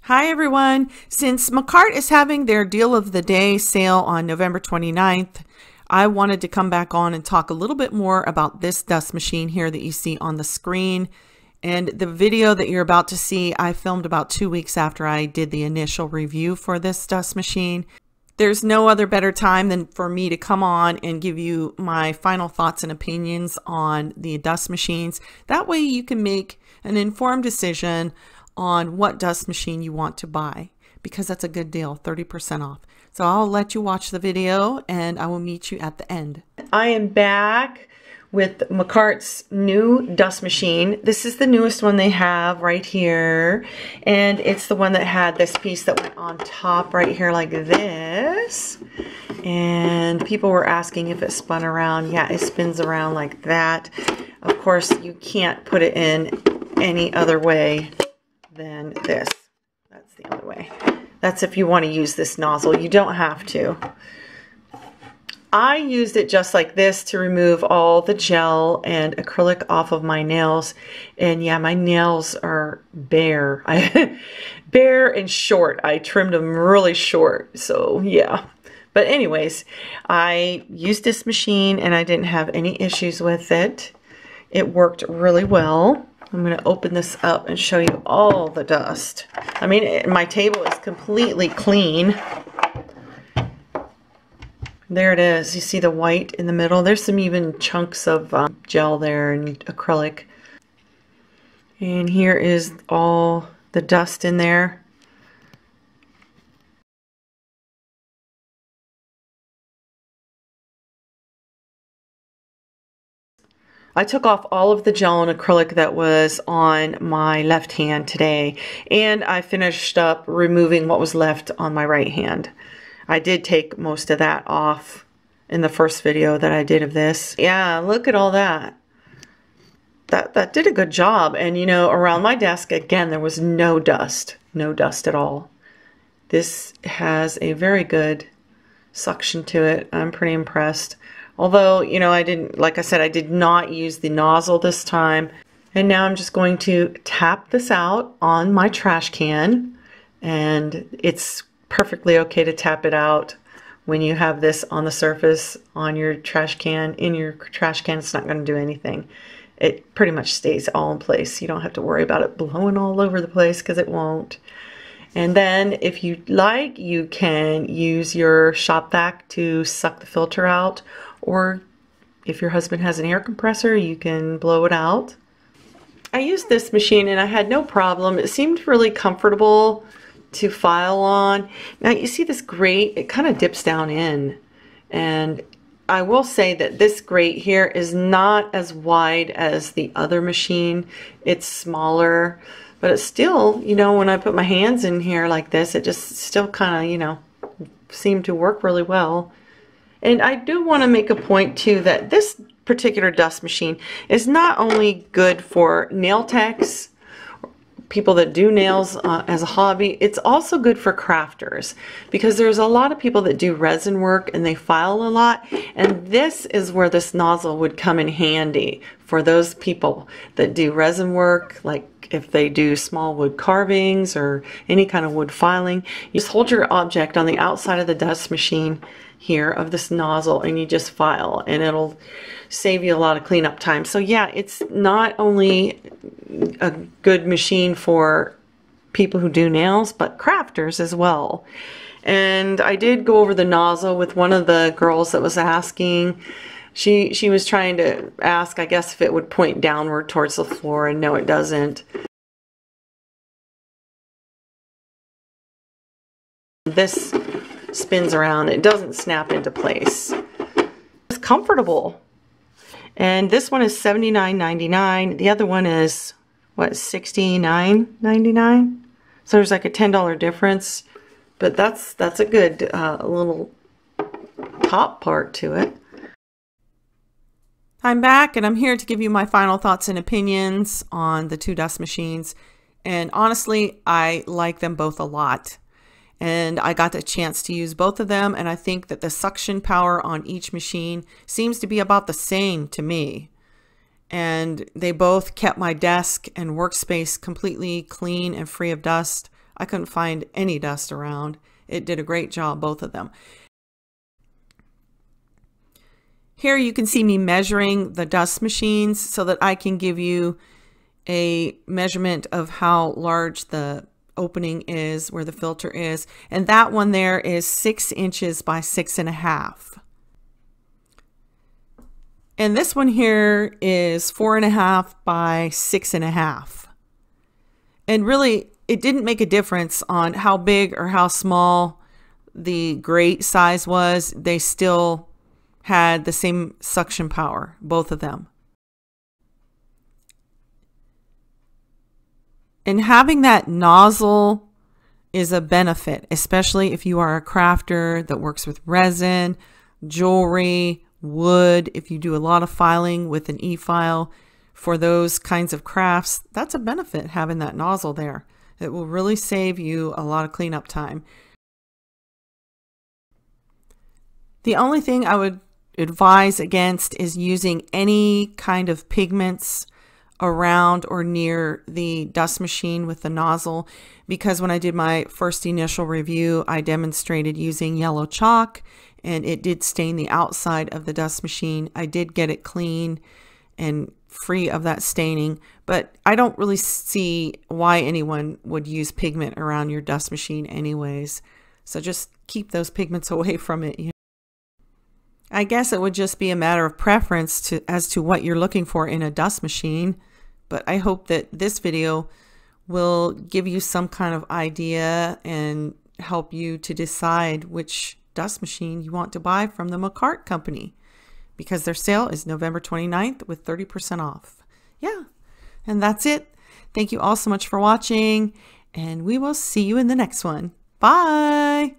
Hi everyone! Since Makarrt is having their deal of the day sale on November 29th, I wanted to come back on and talk a little bit more about this dust machine here that you see on the screen. And the video that you're about to see, I filmed about 2 weeks after I did the initial review for this dust machine. There's no other better time than for me to come on and give you my final thoughts and opinions on the dust machines. That way you can make an informed decision on what dust machine you want to buy, because that's a good deal, 30% off. So I'll let you watch the video and I will meet you at the end. I am back with Makartt's new dust machine. This is the newest one they have right here, and it's the one that had this piece that went on top right here like this, and people were asking if it spun around. Yeah, it spins around like that. Of course, you can't put it in any other way than this. That's the other way. That's if you want to use this nozzle. You don't have to. I used it just like this to remove all the gel and acrylic off of my nails. And yeah, my nails are bare. Bare and short. I trimmed them really short. So yeah. But anyways, I used this machine and I didn't have any issues with it. It worked really well. I'm going to open this up and show you all the dust. I mean, my table is completely clean. There it is. You see the white in the middle? There's some even chunks of gel there and acrylic. And here is all the dust in there. I took off all of the gel and acrylic that was on my left hand today, and I finished up removing what was left on my right hand. I did take most of that off in the first video that I did of this. Yeah, look at all that. That did a good job. And you know, around my desk, again, there was no dust at all. This has a very good suction to it. I'm pretty impressed. Although, you know, like I said, I did not use the nozzle this time. And now I'm just going to tap this out on my trash can. And it's perfectly okay to tap it out when you have this on the surface on your trash can. In your trash can, it's not going to do anything. It pretty much stays all in place. You don't have to worry about it blowing all over the place, because it won't. And then if you like, you can use your shop vac to suck the filter out. Or if your husband has an air compressor, you can blow it out. I used this machine and I had no problem. It seemed really comfortable to file on. Now you see this grate, it kind of dips down in. And I will say that this grate here is not as wide as the other machine. It's smaller, but it's still, you know, when I put my hands in here like this, it just still kind of, you know, seemed to work really well. And I do want to make a point too that this particular dust machine is not only good for nail techs, people that do nails as a hobby, it's also good for crafters, because there's a lot of people that do resin work and they file a lot, and this is where this nozzle would come in handy for those people that do resin work, like if they do small wood carvings or any kind of wood filing. You just hold your object on the outside of the dust machine here of this nozzle and you just file, and it'll save you a lot of cleanup time. So yeah, it's not only a good machine for people who do nails, but crafters as well. And I did go over the nozzle with one of the girls that was asking. She was trying to ask, I guess, if it would point downward towards the floor, and no, it doesn't. This spins around, it doesn't snap into place. It's comfortable. And this one is $79.99. The other one is, what, $69.99? So there's like a $10 difference, but that's a good little top part to it. I'm back and I'm here to give you my final thoughts and opinions on the two dust machines. And honestly, I like them both a lot. And I got the chance to use both of them, and I think that the suction power on each machine seems to be about the same to me. And they both kept my desk and workspace completely clean and free of dust. I couldn't find any dust around. It did a great job, both of them. Here you can see me measuring the dust machines so that I can give you a measurement of how large the opening is, where the filter is. And that one there is 6 inches by 6.5. And this one here is 4.5 by 6.5. And really, it didn't make a difference on how big or how small the grate size was. They still had the same suction power, both of them. And having that nozzle is a benefit, especially if you are a crafter that works with resin, jewelry, wood. If you do a lot of filing with an e-file for those kinds of crafts, that's a benefit, having that nozzle there. It will really save you a lot of cleanup time. The only thing I would advise against is using any kind of pigments around or near the dust machine with the nozzle, because when I did my first initial review, I demonstrated using yellow chalk and it did stain the outside of the dust machine. I did get it clean and free of that staining, but I don't really see why anyone would use pigment around your dust machine anyways. So just keep those pigments away from it. I guess it would just be a matter of preference as to what you're looking for in a dust machine, but I hope that this video will give you some kind of idea and help you to decide which dust machine you want to buy from the Makarrt company, because their sale is November 29th with 30% off. Yeah, and that's it. Thank you all so much for watching, and we will see you in the next one. Bye!